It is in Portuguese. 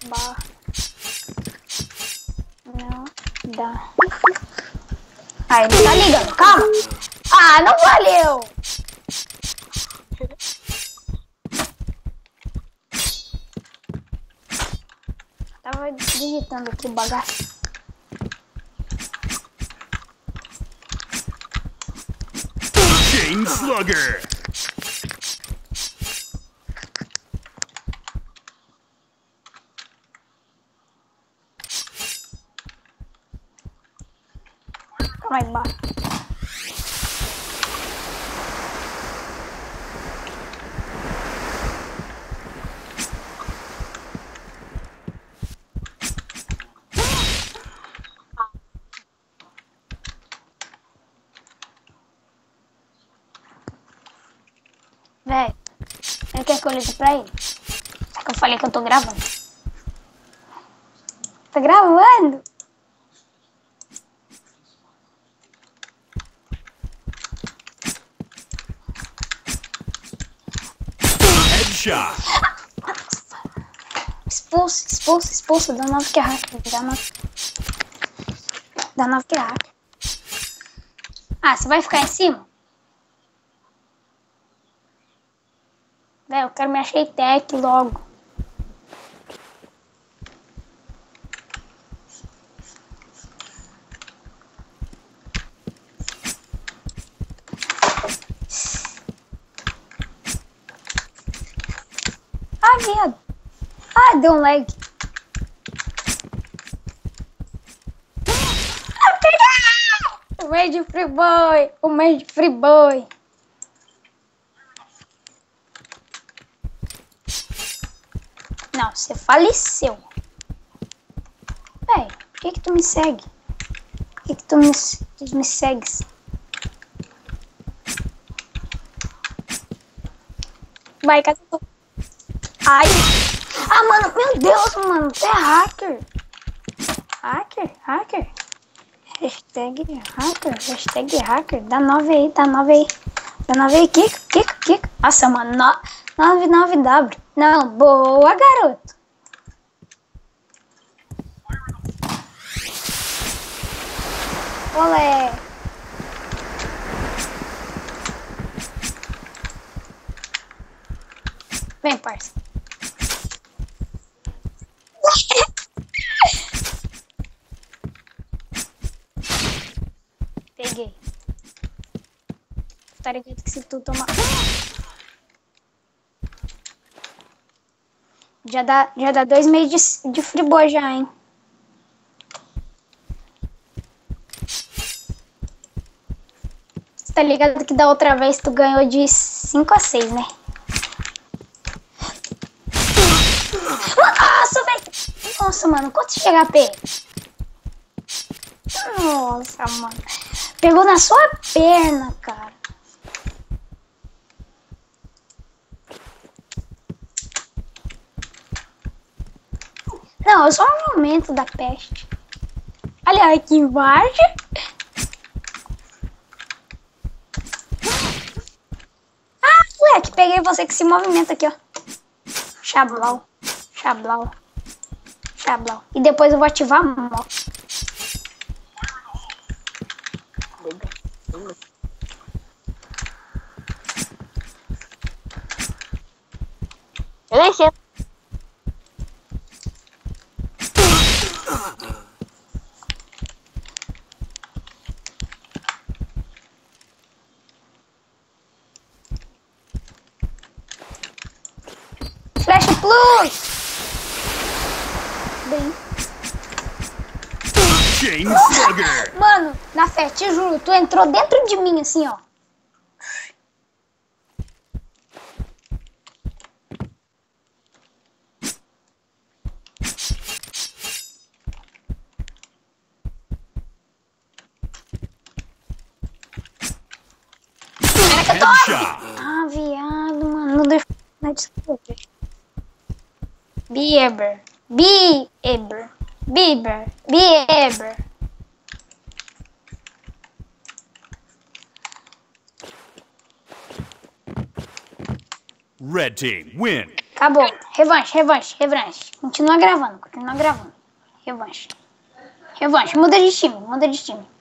Barra. Não dá. Aí, não tá ligando, calma. Ah, não valeu. Tava digitando aqui o bagaço. Chain Slugger. Calma aí, barra. Véi, ele quer que eu ligue pra ele? É que eu falei que eu tô gravando. Tá gravando? Headshot. Expulso. Dá 9 que é hacker. Dá 9 que é hacker. Ah, você vai ficar em cima? Véi, eu quero me achei tech logo. Ah, viado. Ah, deu um lag. Ah, peguei! O meio de free boy. O meio de free boy. Não, você faleceu. Véi, por que tu me segue? Por que tu me segues? Vai, cadê tu? Ai! Ah, mano, meu Deus, mano, você é hacker. Hacker. Hashtag hacker. Dá 9 aí. Dá 9 aí. Kiko. Nossa, mano, 99W. Não, boa, garoto. Olé. Vem, parça. Peguei. Tá ligado que se tu tomar... Já dá 2 meios de friboi já, hein? Você tá ligado que da outra vez tu ganhou de 5 a 6, né? Nossa, velho! Nossa, mano, quanto chega HP? Nossa, mano. Pegou na sua perna, cara. Não, é só um aumento da peste. Olha aqui embaixo. Ah, moleque, peguei você que se movimenta aqui, ó. Xablau. E depois eu vou ativar a moto. Beleza. Flash Plus! Bem. Chain Slugger. Mano, na fé, te juro, tu entrou dentro de mim assim, ó. Headshot. Ah, viado, mano. Não deixa. Não, desculpa. Bieber. Red team win. Acabou. Revanche. Continua gravando. Revanche. Muda de time.